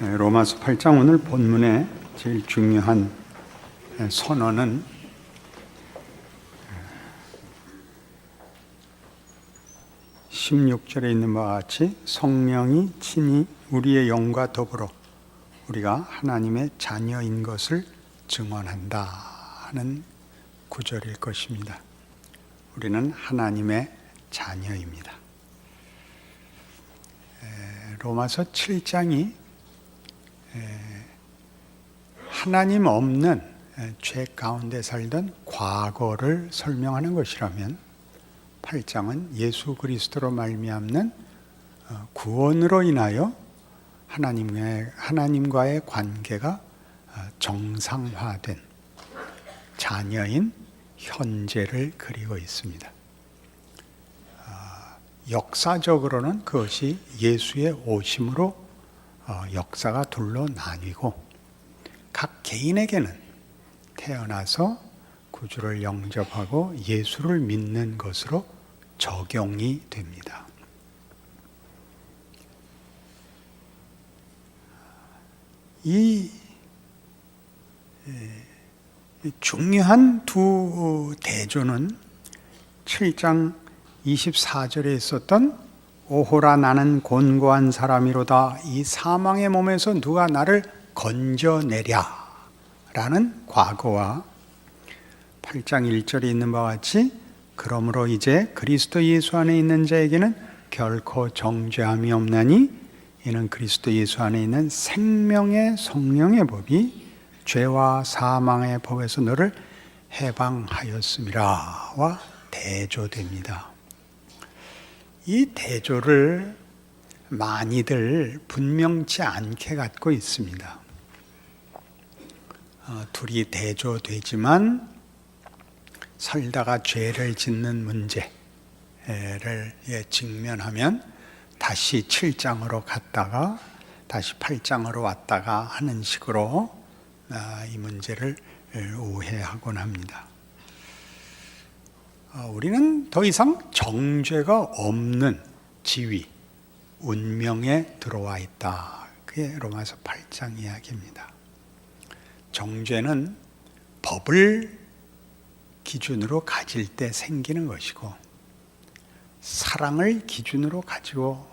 로마서 8장 오늘 본문의 제일 중요한 선언은 16절에 있는 바와 같이 성령이 친히 우리의 영과 더불어 우리가 하나님의 자녀인 것을 증언한다 하는 구절일 것입니다. 우리는 하나님의 자녀입니다. 로마서 7장이 하나님 없는 죄 가운데 살던 과거를 설명하는 것이라면 8장은 예수 그리스도로 말미암는 구원으로 인하여 하나님과의 관계가 정상화된 자녀인 현재를 그리고 있습니다. 역사적으로는 그것이 예수의 오심으로 역사가 둘로 나뉘고 각 개인에게는 태어나서 구주를 영접하고 예수를 믿는 것으로 적용이 됩니다. 이 중요한 두 대조는 7장 24절에 있었던 오호라 나는 곤고한 사람이로다 이 사망의 몸에서 누가 나를 건져내랴 라는 과거와 8장 1절에 있는 바와 같이 그러므로 이제 그리스도 예수 안에 있는 자에게는 결코 정죄함이 없나니 이는 그리스도 예수 안에 있는 생명의 성령의 법이 죄와 사망의 법에서 너를 해방하였음이라와 대조됩니다. 이 대조를 많이들 분명치 않게 갖고 있습니다. 둘이 대조되지만 살다가 죄를 짓는 문제를 직면하면 다시 7장으로 갔다가 다시 8장으로 왔다가 하는 식으로 이 문제를 우회하곤 합니다. 우리는 더 이상 정죄가 없는 지위, 운명에 들어와 있다. 그게 로마서 8장 이야기입니다. 정죄는 법을 기준으로 가질 때 생기는 것이고 사랑을 기준으로 가지고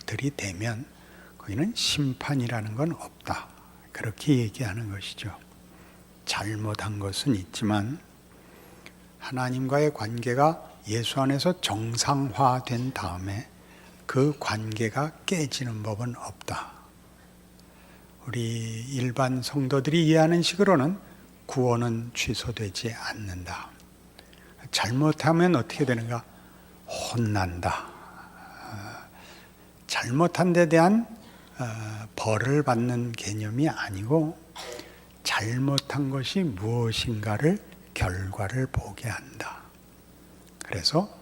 들이대면 거기는 심판이라는 건 없다. 그렇게 얘기하는 것이죠. 잘못한 것은 있지만 하나님과의 관계가 예수 안에서 정상화된 다음에 그 관계가 깨지는 법은 없다. 우리 일반 성도들이 이해하는 식으로는 구원은 취소되지 않는다. 잘못하면 어떻게 되는가? 혼난다. 잘못한 데 대한 벌을 받는 개념이 아니고 잘못한 것이 무엇인가를 결과를 보게 한다. 그래서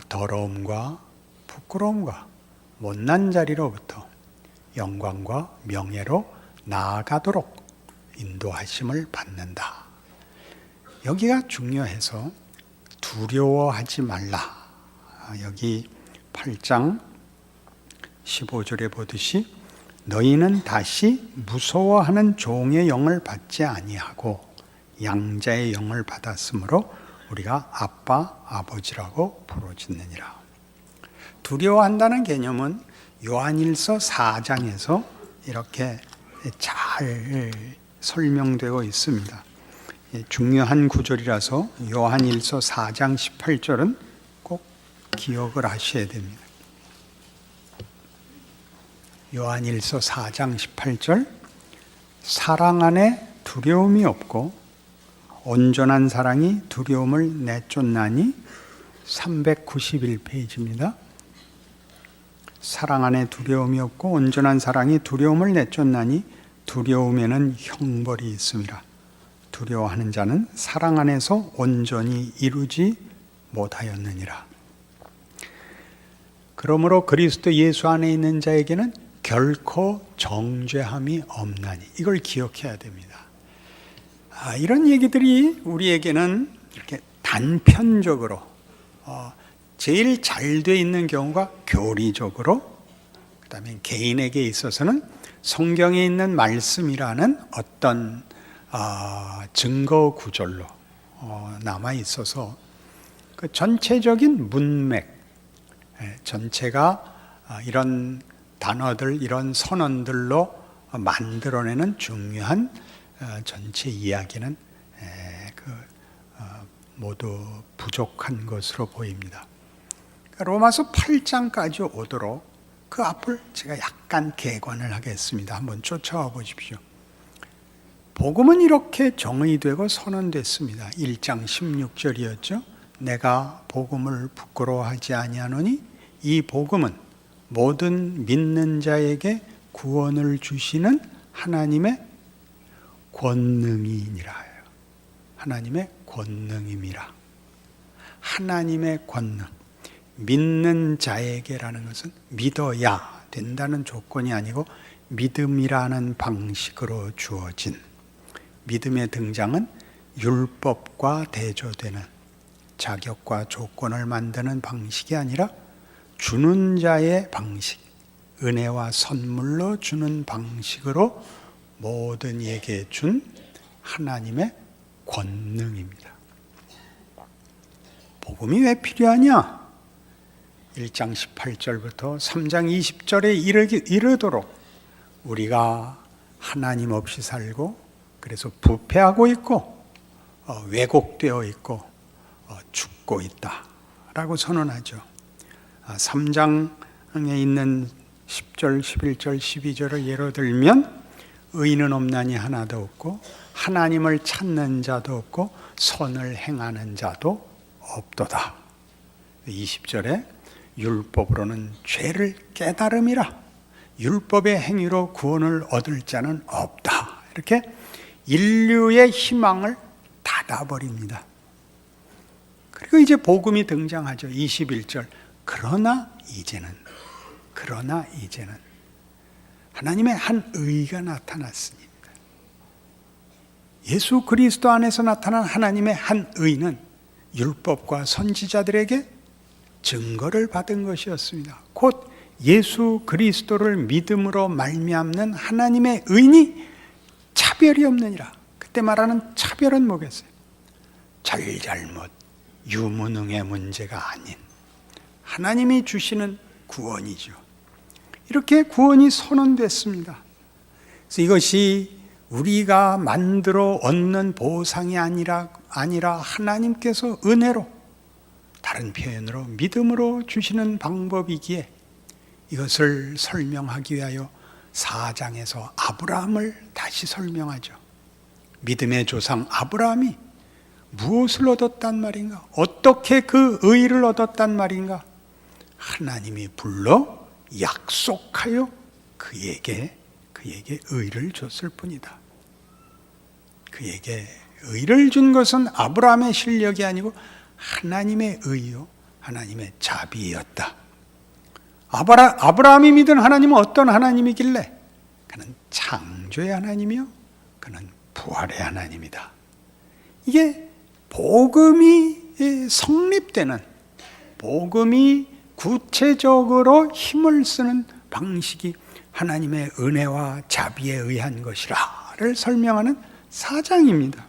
더러움과 부끄러움과 못난 자리로부터 영광과 명예로 나아가도록 인도하심을 받는다. 여기가 중요해서 두려워하지 말라. 여기 8장 15절에 보듯이 너희는 다시 무서워하는 종의 영을 받지 아니하고 양자의 영을 받았으므로 우리가 아빠, 아버지라고 부르짖느니라. 두려워한다는 개념은 요한일서 4장에서 이렇게 잘 설명되고 있습니다. 중요한 구절이라서 요한일서 4장 18절은 꼭 기억을 하셔야 됩니다. 요한일서 4장 18절 사랑 안에 두려움이 없고 온전한 사랑이 두려움을 내쫓나니 391페이지입니다. 사랑 안에 두려움이 없고 온전한 사랑이 두려움을 내쫓나니 두려움에는 형벌이 있습니다. 두려워하는 자는 사랑 안에서 온전히 이루지 못하였느니라. 그러므로 그리스도 예수 안에 있는 자에게는 결코 정죄함이 없나니 이걸 기억해야 됩니다. 이런 얘기들이 우리에게는 이렇게 단편적으로 제일 잘 돼 있는 경우가 교리적으로 그다음에 개인에게 있어서는 성경에 있는 말씀이라는 어떤 증거 구절로 남아 있어서 그 전체적인 문맥, 전체가 이런 단어들, 이런 선언들로 만들어내는 중요한 전체 이야기는 모두 부족한 것으로 보입니다. 로마서 8장까지 오도록 그 앞을 제가 약간 개관을 하겠습니다. 한번 쫓아와 보십시오. 복음은 이렇게 정의되고 선언됐습니다. 1장 16절이었죠. 내가 복음을 부끄러워하지 아니하노니 이 복음은 모든 믿는 자에게 구원을 주시는 하나님의 권능이니라. 하나님의 권능임이라. 하나님의 권능. 믿는 자에게라는 것은 믿어야 된다는 조건이 아니고 믿음이라는 방식으로 주어진, 믿음의 등장은 율법과 대조되는 자격과 조건을 만드는 방식이 아니라 주는 자의 방식, 은혜와 선물로 주는 방식으로 모든 이에게 준 하나님의 권능입니다. 복음이 왜 필요하냐? 1장 18절부터 3장 20절에 이르도록 우리가 하나님 없이 살고 그래서 부패하고 있고 왜곡되어 있고 죽고 있다라고 선언하죠. 3장에 있는 10절, 11절, 12절을 예로 들면 의인은 없나니 하나도 없고 하나님을 찾는 자도 없고 선을 행하는 자도 없도다. 20절에 율법으로는 죄를 깨달음이라 율법의 행위로 구원을 얻을 자는 없다. 이렇게 인류의 희망을 닫아버립니다. 그리고 이제 복음이 등장하죠. 21절. 그러나 이제는 하나님의 한 의가 나타났습니다. 예수 그리스도 안에서 나타난 하나님의 한 의는 율법과 선지자들에게 증거를 받은 것이었습니다. 곧 예수 그리스도를 믿음으로 말미암는 하나님의 의니 차별이 없느니라. 그때 말하는 차별은 뭐겠어요? 잘잘못, 유무능의 문제가 아닌 하나님이 주시는 구원이죠. 이렇게 구원이 선언됐습니다. 그래서 이것이 우리가 만들어 얻는 보상이 아니라 하나님께서 은혜로, 다른 표현으로 믿음으로 주시는 방법이기에 이것을 설명하기 위하여 4장에서 아브라함을 다시 설명하죠. 믿음의 조상 아브라함이 무엇을 얻었단 말인가? 어떻게 그 의를 얻었단 말인가? 하나님이 불러 약속하여 그에게 의를 줬을 뿐이다. 그에게 의를 준 것은 아브라함의 실력이 아니고 하나님의 의요, 하나님의 자비였다. 아브라함이 믿은 하나님은 어떤 하나님이길래? 그는 창조의 하나님이요, 그는 부활의 하나님이다. 이게 복음이 성립되는, 복음이 구체적으로 힘을 쓰는 방식이 하나님의 은혜와 자비에 의한 것이라를 설명하는 4장입니다.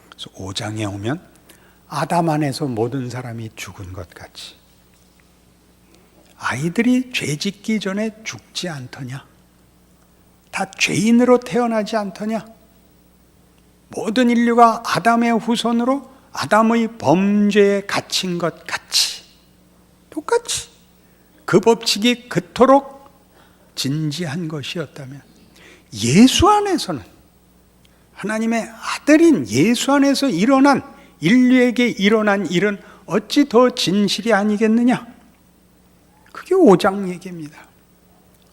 그래서 5장에 오면 아담 안에서 모든 사람이 죽은 것 같이 아이들이 죄 짓기 전에 죽지 않더냐? 다 죄인으로 태어나지 않더냐? 모든 인류가 아담의 후손으로 아담의 범죄에 갇힌 것 같이 똑같이 그 법칙이 그토록 진지한 것이었다면 예수 안에서는, 하나님의 아들인 예수 안에서 일어난, 인류에게 일어난 일은 어찌 더 진실이 아니겠느냐? 그게 5장 얘기입니다.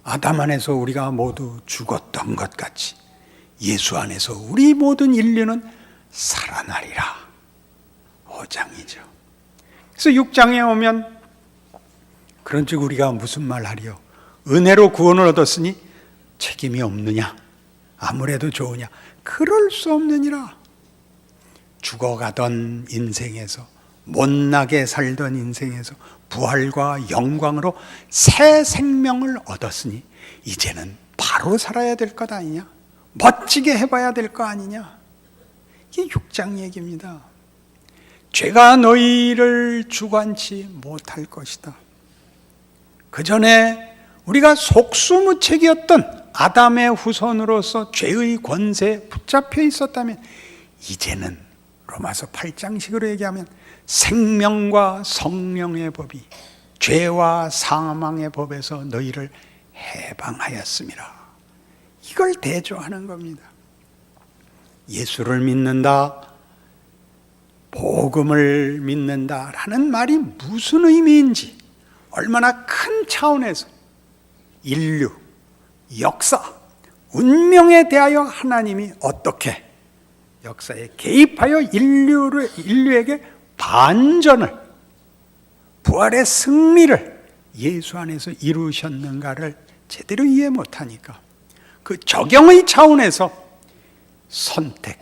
아담 안에서 우리가 모두 죽었던 것 같이 예수 안에서 우리 모든 인류는 살아나리라. 5장이죠. 그래서 6장에 오면 그런즉 우리가 무슨 말 하리요? 은혜로 구원을 얻었으니 책임이 없느냐? 아무래도 좋으냐? 그럴 수 없느니라. 죽어가던 인생에서 못나게 살던 인생에서 부활과 영광으로 새 생명을 얻었으니 이제는 바로 살아야 될 것 아니냐? 멋지게 해봐야 될 거 아니냐? 이게 6장 얘기입니다. 죄가 너희를 주관치 못할 것이다. 그 전에 우리가 속수무책이었던 아담의 후손으로서 죄의 권세에 붙잡혀 있었다면 이제는 로마서 8장식으로 얘기하면 생명과 성령의 법이 죄와 사망의 법에서 너희를 해방하였음이라. 이걸 대조하는 겁니다. 예수를 믿는다, 복음을 믿는다라는 말이 무슨 의미인지, 얼마나 큰 차원에서 인류, 역사, 운명에 대하여 하나님이 어떻게 역사에 개입하여 인류에게 반전을, 부활의 승리를 예수 안에서 이루셨는가를 제대로 이해 못하니까 그 적용의 차원에서 선택,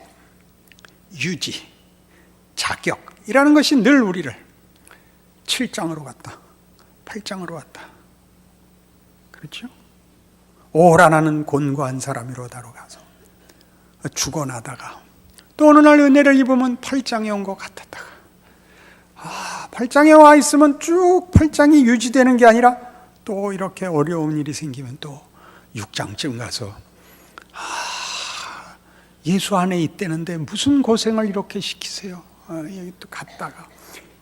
유지, 자격이라는 것이 늘 우리를 7장으로 갔다, 8장으로 왔다. 그렇죠? 오라나는 곤고한 사람이로다로 가서 죽어나다가 또 어느 날 은혜를 입으면 8장에 온 것 같았다가 8장에 와 있으면 쭉 8장이 유지되는 게 아니라 또 이렇게 어려운 일이 생기면 또 6장쯤 가서 예수 안에 있다는데 무슨 고생을 이렇게 시키세요? 여기 또 갔다가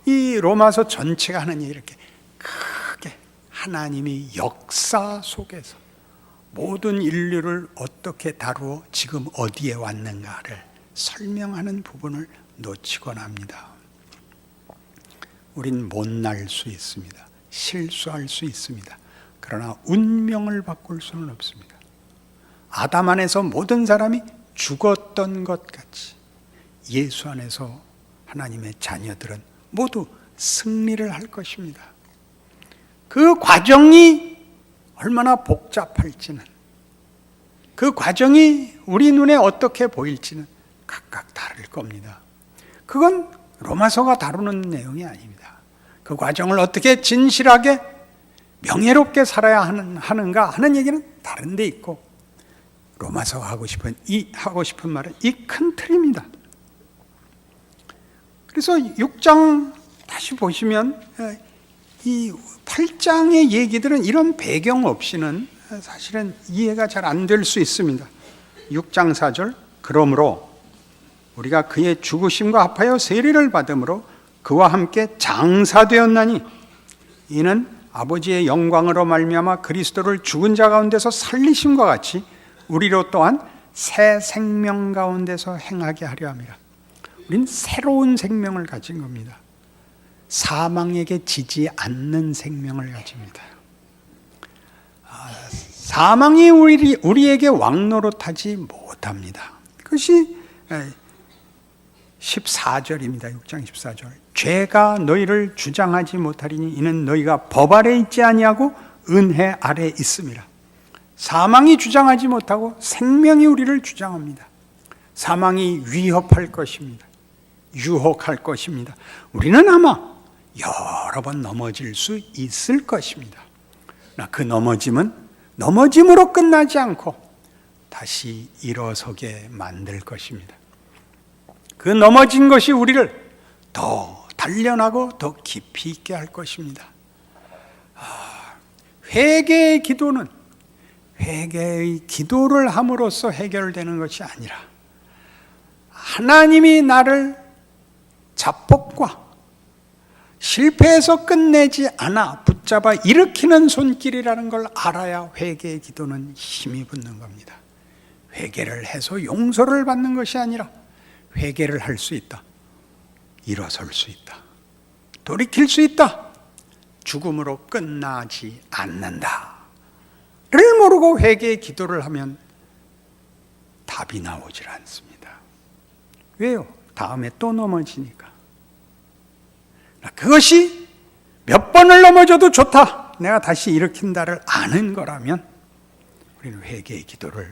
이 로마서 전체가 하는 얘기 이렇게 크게 하나님이 역사 속에서 모든 인류를 어떻게 다루어 지금 어디에 왔는가를 설명하는 부분을 놓치곤 합니다. 우린 못날 수 있습니다. 실수할 수 있습니다. 그러나 운명을 바꿀 수는 없습니다. 아담 안에서 모든 사람이 죽었던 것 같이 예수 안에서 하나님의 자녀들은 모두 승리를 할 것입니다. 그 과정이 얼마나 복잡할지는, 그 과정이 우리 눈에 어떻게 보일지는 각각 다를 겁니다. 그건 로마서가 다루는 내용이 아닙니다. 그 과정을 어떻게 진실하게 명예롭게 살아야 하는가 하는 얘기는 다른 데 있고, 로마서가 하고 싶은 말은 이 큰 틀입니다. 그래서 6장 다시 보시면 이 8장의 얘기들은 이런 배경 없이는 사실은 이해가 잘 안 될 수 있습니다. 6장 4절, 그러므로 우리가 그의 죽으심과 합하여 세례를 받음으로 그와 함께 장사되었나니 이는 아버지의 영광으로 말미암아 그리스도를 죽은 자 가운데서 살리심과 같이 우리로 또한 새 생명 가운데서 행하게 하려 함이라. 우리는 새로운 생명을 가진 겁니다. 사망에게 지지 않는 생명을 가집니다. 사망이 우리에게 왕노릇하지 못합니다. 그것이 14절입니다. 6장 14절. 죄가 너희를 주장하지 못하리니 이는 너희가 법 아래 있지 아니하고 은혜 아래 있음이라. 사망이 주장하지 못하고 생명이 우리를 주장합니다. 사망이 위협할 것입니다. 유혹할 것입니다. 우리는 아마 여러 번 넘어질 수 있을 것입니다. 그 넘어짐은 넘어짐으로 끝나지 않고 다시 일어서게 만들 것입니다. 그 넘어진 것이 우리를 더 단련하고 더 깊이 있게 할 것입니다. 회개의 기도는 회개의 기도를 함으로써 해결되는 것이 아니라 하나님이 나를 자폭과 실패해서 끝내지 않아 붙잡아 일으키는 손길이라는 걸 알아야 회개의 기도는 힘이 붙는 겁니다. 회개를 해서 용서를 받는 것이 아니라 회개를 할 수 있다, 일어설 수 있다, 돌이킬 수 있다, 죽음으로 끝나지 않는다 를 모르고 회개의 기도를 하면 답이 나오질 않습니다. 왜요? 다음에 또 넘어지니까. 그것이 몇 번을 넘어져도 좋다, 내가 다시 일으킨다를 아는 거라면 우리는 회개의 기도를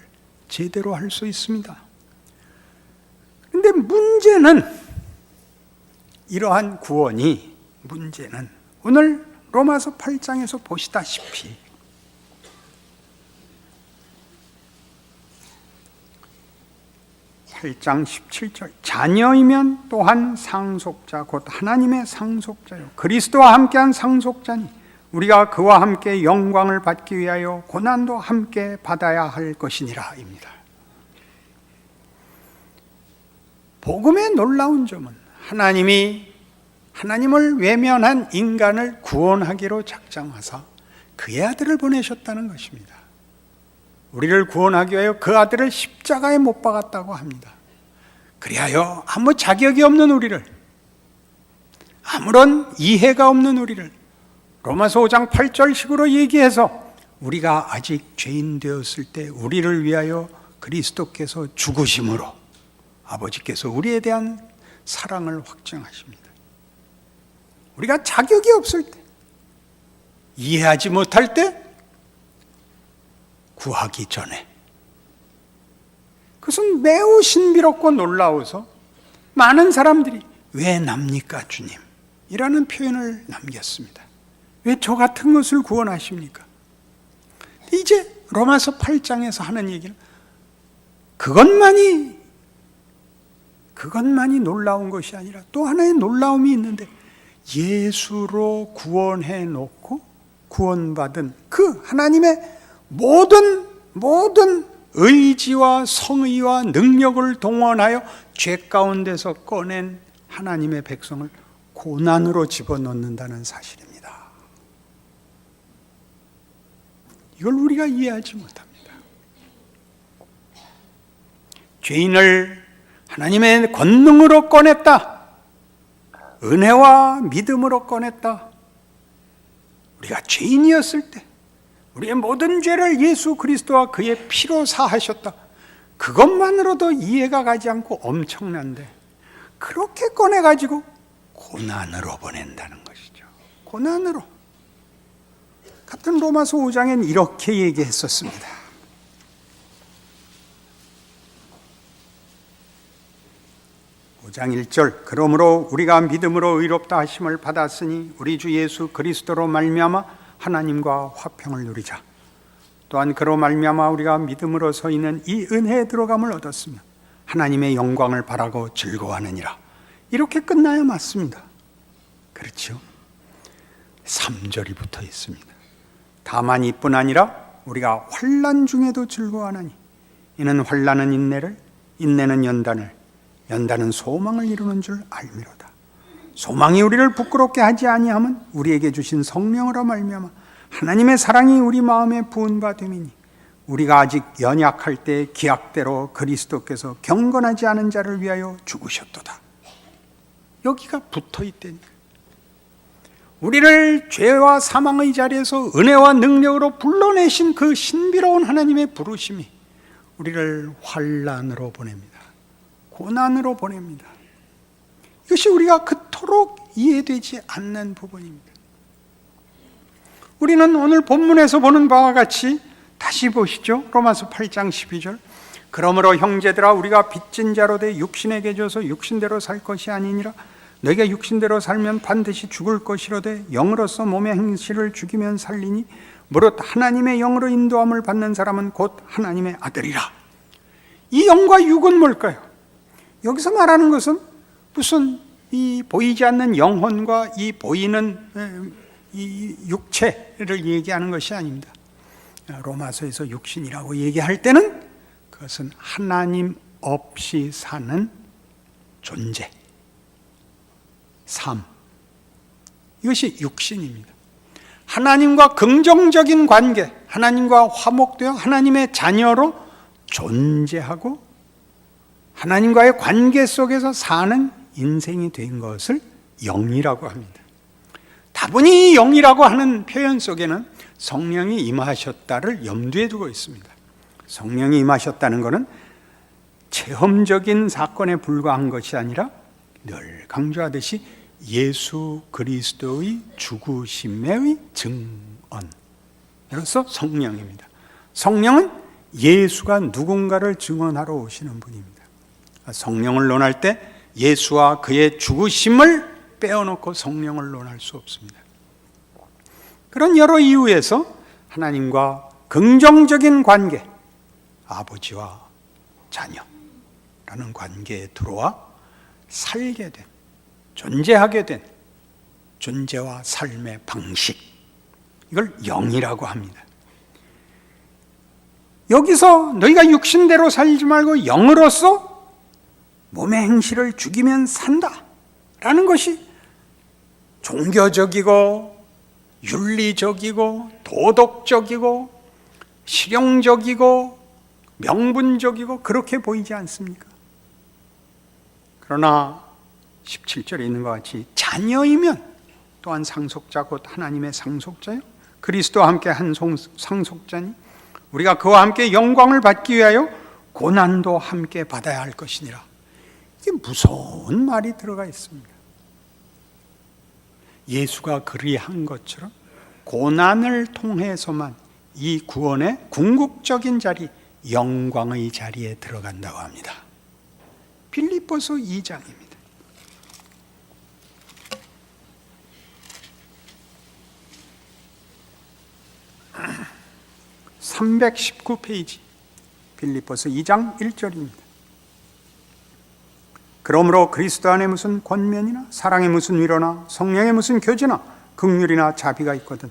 제대로 할 수 있습니다. 그런데 문제는 이러한 구원이 문제는 오늘 로마서 8장에서 보시다시피 8장 17절 자녀이면 또한 상속자 곧 하나님의 상속자요 그리스도와 함께한 상속자니 우리가 그와 함께 영광을 받기 위하여 고난도 함께 받아야 할 것이니라 입니다. 복음의 놀라운 점은 하나님을 외면한 인간을 구원하기로 작정하사 그의 아들을 보내셨다는 것입니다. 우리를 구원하기 위하여 그 아들을 십자가에 못 박았다고 합니다. 그리하여 아무 자격이 없는 우리를, 아무런 이해가 없는 우리를 로마서 5장 8절식으로 얘기해서 우리가 아직 죄인 되었을 때 우리를 위하여 그리스도께서 죽으심으로 아버지께서 우리에 대한 사랑을 확증하십니다. 우리가 자격이 없을 때, 이해하지 못할 때, 구하기 전에 그것은 매우 신비롭고 놀라워서 많은 사람들이 왜 납니까 주님? 이라는 표현을 남겼습니다. 왜 저 같은 것을 구원하십니까? 이제 로마서 8장에서 하는 얘기는 그것만이 놀라운 것이 아니라 또 하나의 놀라움이 있는데 예수로 구원해 놓고 구원받은 그 하나님의 모든 의지와 성의와 능력을 동원하여 죄 가운데서 꺼낸 하나님의 백성을 고난으로 집어넣는다는 사실입니다. 이걸 우리가 이해하지 못합니다. 죄인을 하나님의 권능으로 꺼냈다. 은혜와 믿음으로 꺼냈다. 우리가 죄인이었을 때 우리의 모든 죄를 예수 그리스도와 그의 피로 사하셨다. 그것만으로도 이해가 가지 않고 엄청난데 그렇게 꺼내가지고 고난으로 보낸다는 것이죠. 고난으로. 같은 로마서 5장엔 이렇게 얘기했었습니다. 5장 1절 그러므로 우리가 믿음으로 의롭다 하심을 받았으니 우리 주 예수 그리스도로 말미암아 하나님과 화평을 누리자. 또한 그로 말미암아 우리가 믿음으로 서 있는 이 은혜에 들어감을 얻었으며 하나님의 영광을 바라고 즐거워하느니라. 이렇게 끝나야 맞습니다. 그렇죠? 3절이 붙어 있습니다. 다만 이뿐 아니라 우리가 환난 중에도 즐거워하나니 이는 환난은 인내를, 인내는 연단을, 연단은 소망을 이루는 줄 알미로다. 소망이 우리를 부끄럽게 하지 아니함은 우리에게 주신 성령으로 말미암아 하나님의 사랑이 우리 마음에 부은 바 됨이니 우리가 아직 연약할 때 기약대로 그리스도께서 경건하지 않은 자를 위하여 죽으셨도다. 여기가 붙어 있다니까. 우리를 죄와 사망의 자리에서 은혜와 능력으로 불러내신 그 신비로운 하나님의 부르심이 우리를 환난으로 보냅니다. 고난으로 보냅니다. 이것이 우리가 그토록 이해되지 않는 부분입니다. 우리는 오늘 본문에서 보는 바와 같이 다시 보시죠. 로마서 8장 12절 그러므로 형제들아 우리가 빚진 자로 돼 육신에게 줘서 육신대로 살 것이 아니니라. 너희가 육신대로 살면 반드시 죽을 것이로되 영으로서 몸의 행실을 죽이면 살리니 무릇 하나님의 영으로 인도함을 받는 사람은 곧 하나님의 아들이라. 이 영과 육은 뭘까요? 여기서 말하는 것은 무슨 이 보이지 않는 영혼과 이 보이는 이 육체를 얘기하는 것이 아닙니다. 로마서에서 육신이라고 얘기할 때는 그것은 하나님 없이 사는 존재, 삶, 이것이 육신입니다. 하나님과 긍정적인 관계, 하나님과 화목되어 하나님의 자녀로 존재하고 하나님과의 관계 속에서 사는 인생이 된 것을 영이라고 합니다. 다분히 영이라고 하는 표현 속에는 성령이 임하셨다를 염두에 두고 있습니다. 성령이 임하셨다는 것은 체험적인 사건에 불과한 것이 아니라 늘 강조하듯이 예수 그리스도의 죽으심의 증언으로서 성령입니다. 성령은 예수가 누군가를 증언하러 오시는 분입니다. 성령을 논할 때 예수와 그의 죽으심을 빼어놓고 성령을 논할 수 없습니다. 그런 여러 이유에서 하나님과 긍정적인 관계, 아버지와 자녀라는 관계에 들어와 살게 된, 존재하게 된 존재와 삶의 방식, 이걸 영이라고 합니다. 여기서 너희가 육신대로 살지 말고 영으로서 몸의 행실을 죽이면 산다 라는 것이 종교적이고 윤리적이고 도덕적이고 실용적이고 명분적이고 그렇게 보이지 않습니까? 그러나 17절에 있는 것 같이 자녀이면 또한 상속자 곧 하나님의 상속자요 그리스도와 함께 한 상속자니 우리가 그와 함께 영광을 받기 위하여 고난도 함께 받아야 할 것이니라. 이게 무서운 말이 들어가 있습니다. 예수가 그리한 것처럼 고난을 통해서만 이 구원의 궁극적인 자리, 영광의 자리에 들어간다고 합니다. 빌립보서 2장입니다. 319페이지 빌립보서 2장 1절입니다. 그러므로 그리스도 안에 무슨 권면이나 사랑의 무슨 위로나 성령의 무슨 교제나 긍휼이나 자비가 있거든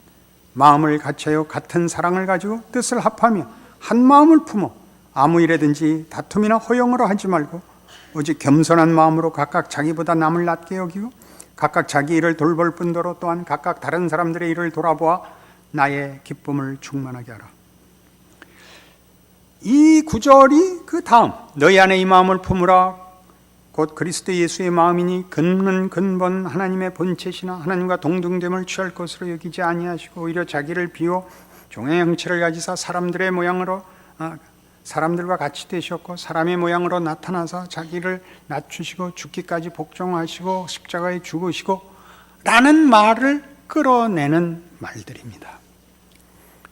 마음을 같이하여 같은 사랑을 가지고 뜻을 합하며 한 마음을 품어 아무 일에든지 다툼이나 허용으로 하지 말고 오직 겸손한 마음으로 각각 자기보다 남을 낮게 여기고 각각 자기 일을 돌볼 뿐더러 또한 각각 다른 사람들의 일을 돌아보아 나의 기쁨을 충만하게 하라. 이 구절이 그 다음 너희 안에 이 마음을 품으라 곧 그리스도 예수의 마음이니 근본 하나님의 본체시나 하나님과 동등됨을 취할 것으로 여기지 아니하시고 오히려 자기를 비워 종의 형체를 가지사 사람들의 모양으로 사람들과 같이 되셨고 사람의 모양으로 나타나사 자기를 낮추시고 죽기까지 복종하시고 십자가에 죽으시고 라는 말을 끌어내는 말들입니다.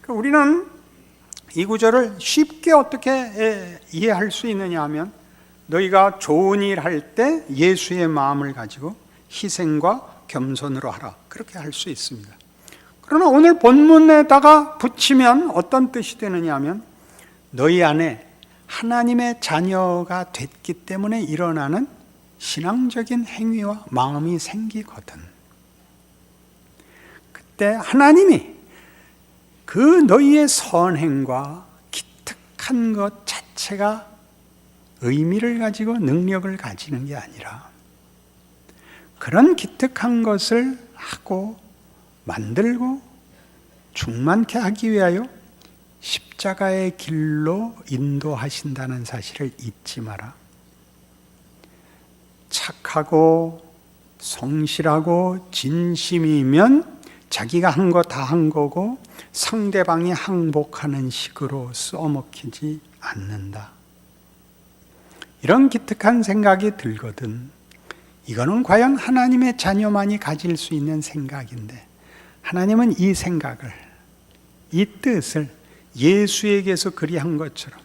우리는 이 구절을 쉽게 어떻게 이해할 수 있느냐 하면 너희가 좋은 일 할 때 예수의 마음을 가지고 희생과 겸손으로 하라 그렇게 할 수 있습니다. 그러나 오늘 본문에다가 붙이면 어떤 뜻이 되느냐 하면 너희 안에 하나님의 자녀가 됐기 때문에 일어나는 신앙적인 행위와 마음이 생기거든. 그때 하나님이 그 너희의 선행과 기특한 것 자체가 의미를 가지고 능력을 가지는 게 아니라 그런 기특한 것을 하고 만들고 충만케 하기 위하여 십자가의 길로 인도하신다는 사실을 잊지 마라. 착하고 성실하고 진심이면 자기가 한 거 다 한 거고 상대방이 항복하는 식으로 써먹히지 않는다. 이런 기특한 생각이 들거든. 이거는 과연 하나님의 자녀만이 가질 수 있는 생각인데 하나님은 이 생각을, 이 뜻을 예수에게서 그리한 것처럼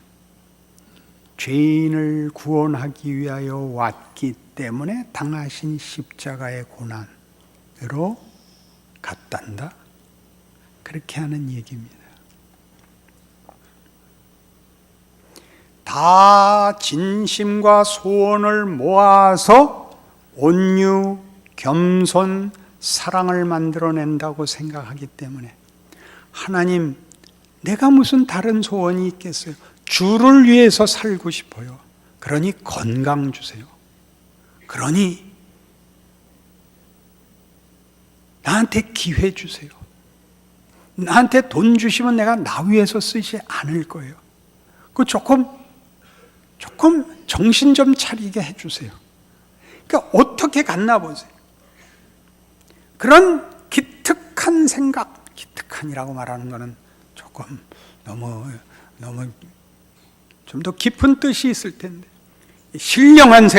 죄인을 구원하기 위하여 왔기 때문에 당하신 십자가의 고난으로 같단다. 그렇게 하는 얘기입니다. 다 진심과 소원을 모아서 온유, 겸손, 사랑을 만들어낸다고 생각하기 때문에 하나님, 내가 무슨 다른 소원이 있겠어요? 주를 위해서 살고 싶어요. 그러니 건강 주세요. 그러니 나한테 기회 주세요. 나한테 돈 주시면 내가 나 위해서 쓰지 않을 거예요. 그 조금 정신 좀 차리게 해주세요. 그러니까 어떻게 갔나 보세요. 그런 기특한 생각, 기특한이라고 말하는 것은 조금 너무 좀 더 깊은 뜻이 있을 텐데 신령한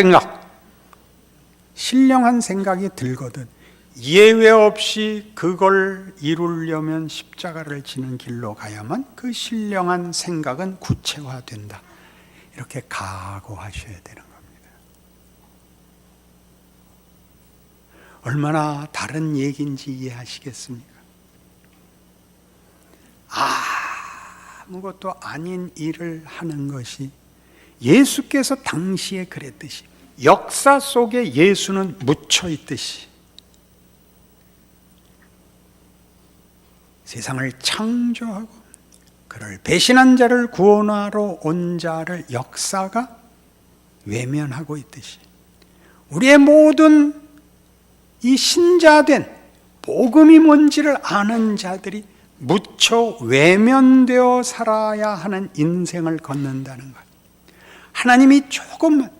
생각이 들거든. 예외 없이 그걸 이루려면 십자가를 지는 길로 가야만 그 신령한 생각은 구체화된다. 이렇게 각오하셔야 되는 겁니다. 얼마나 다른 얘기인지 이해하시겠습니까? 아무것도 아닌 일을 하는 것이 예수께서 당시에 그랬듯이 역사 속에 예수는 묻혀 있듯이 세상을 창조하고 그를 배신한 자를 구원하러 온 자를 역사가 외면하고 있듯이 우리의 모든 이 신자된 복음이 뭔지를 아는 자들이 무척 외면되어 살아야 하는 인생을 걷는다는 것. 하나님이 조금만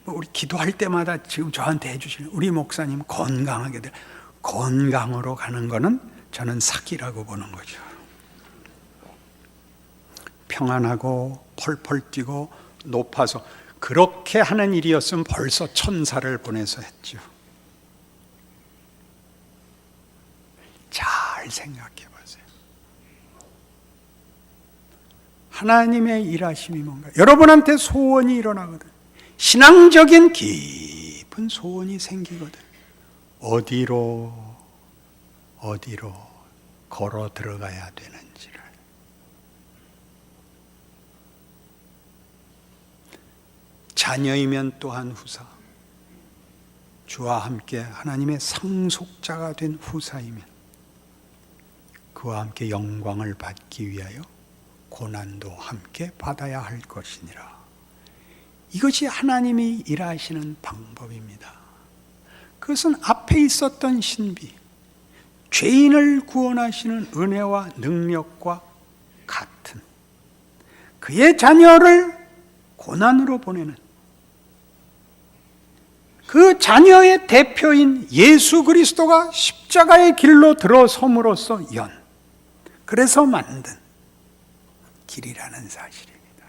우리 기도할 때마다 지금 저한테 해주시는 우리 목사님 건강하게 될 건강으로 가는 거는 저는 사기라고 보는 거죠. 평안하고 펄펄 뛰고 높아서 그렇게 하는 일이었으면 벌써 천사를 보내서 했죠. 잘 생각해 보세요. 하나님의 일하심이 뭔가? 여러분한테 소원이 일어나거든. 신앙적인 깊은 소원이 생기거든. 어디로 걸어 들어가야 되는지를. 자녀이면 또한 후사. 주와 함께 하나님의 상속자가 된 후사이면 그와 함께 영광을 받기 위하여 고난도 함께 받아야 할 것이니라. 이것이 하나님이 일하시는 방법입니다. 그것은 앞에 있었던 신비, 죄인을 구원하시는 은혜와 능력과 같은 그의 자녀를 고난으로 보내는 그 자녀의 대표인 예수 그리스도가 십자가의 길로 들어섬으로써 그래서 만든 길이라는 사실입니다.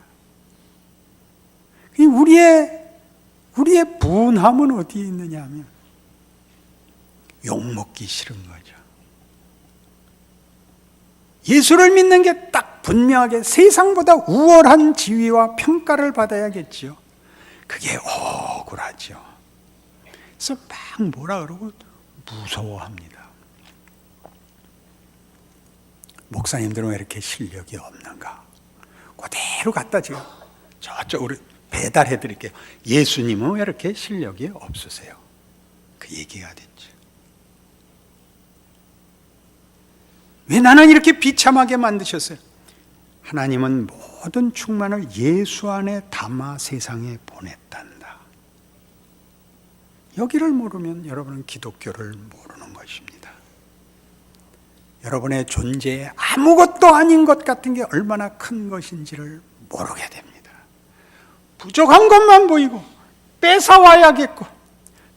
우리의 분함은 어디에 있느냐 하면 욕먹기 싫은 거죠. 예수를 믿는 게 딱 분명하게 세상보다 우월한 지위와 평가를 받아야겠지요. 그게 억울하죠. 그래서 막 뭐라 그러고 무서워합니다. 목사님들은 왜 이렇게 실력이 없는가? 그대로 갖다 지금 저쪽으로 배달해 드릴게요. 예수님은 왜 이렇게 실력이 없으세요? 그 얘기가 됐죠. 왜 나는 이렇게 비참하게 만드셨어요? 하나님은 모든 충만을 예수 안에 담아 세상에 보냈단다. 여기를 모르면 여러분은 기독교를 모르는 것입니다. 여러분의 존재에 아무것도 아닌 것 같은 게 얼마나 큰 것인지를 모르게 됩니다. 부족한 것만 보이고 뺏어와야겠고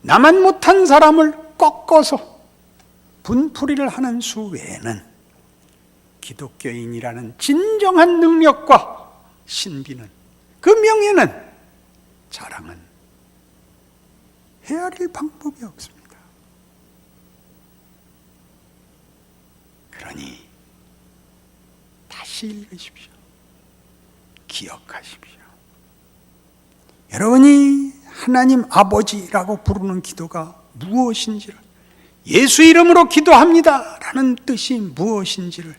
나만 못한 사람을 꺾어서 분풀이를 하는 수 외에는 기독교인이라는 진정한 능력과 신비는 그 명예는 자랑은 헤아릴 방법이 없습니다. 그러니 다시 읽으십시오. 기억하십시오. 여러분이 하나님 아버지라고 부르는 기도가 무엇인지를, 예수 이름으로 기도합니다 라는 뜻이 무엇인지를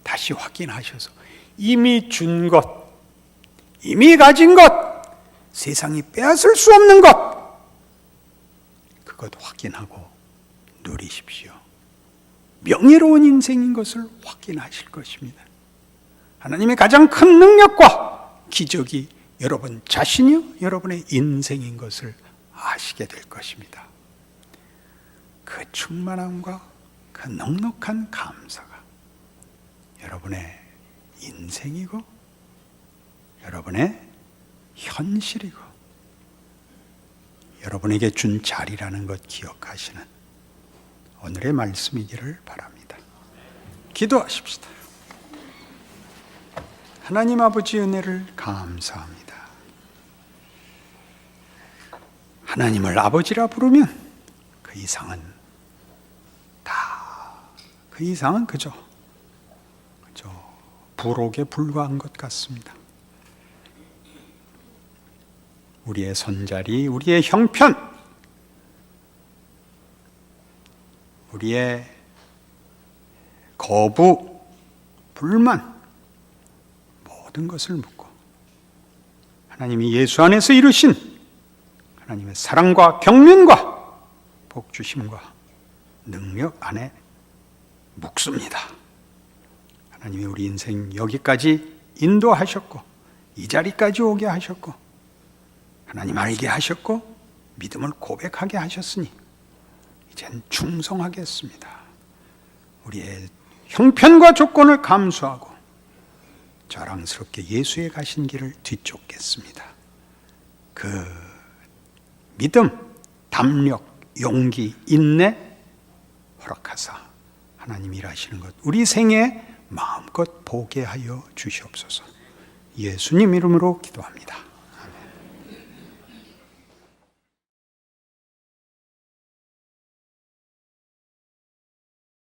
다시 확인하셔서 이미 준 것, 이미 가진 것, 세상이 빼앗을 수 없는 것, 그것 확인하고 누리십시오. 명예로운 인생인 것을 확인하실 것입니다. 하나님의 가장 큰 능력과 기적이 여러분 자신이요, 여러분의 인생인 것을 아시게 될 것입니다. 그 충만함과 그 넉넉한 감사가 여러분의 인생이고 여러분의 현실이고 여러분에게 준 자리라는 것 기억하시는 오늘의 말씀이기를 바랍니다. 기도하십시다. 하나님 아버지 은혜를 감사합니다. 하나님을 아버지라 부르면 그 이상은 그저 부록에 불과한 것 같습니다. 우리의 손자리, 우리의 형편, 우리의 거부, 불만, 모든 것을 묻고 하나님이 예수 안에서 이루신 하나님의 사랑과 경륜과 복주심과 능력 안에 묵습니다. 하나님이 우리 인생 여기까지 인도하셨고 이 자리까지 오게 하셨고 하나님 알게 하셨고 믿음을 고백하게 하셨으니 이젠 충성하겠습니다. 우리의 형편과 조건을 감수하고 자랑스럽게 예수의 가신 길을 뒤쫓겠습니다. 그 믿음, 담력, 용기, 인내 허락하사 하나님 일하시는 것 우리 생에 마음껏 보게 하여 주시옵소서. 예수님 이름으로 기도합니다.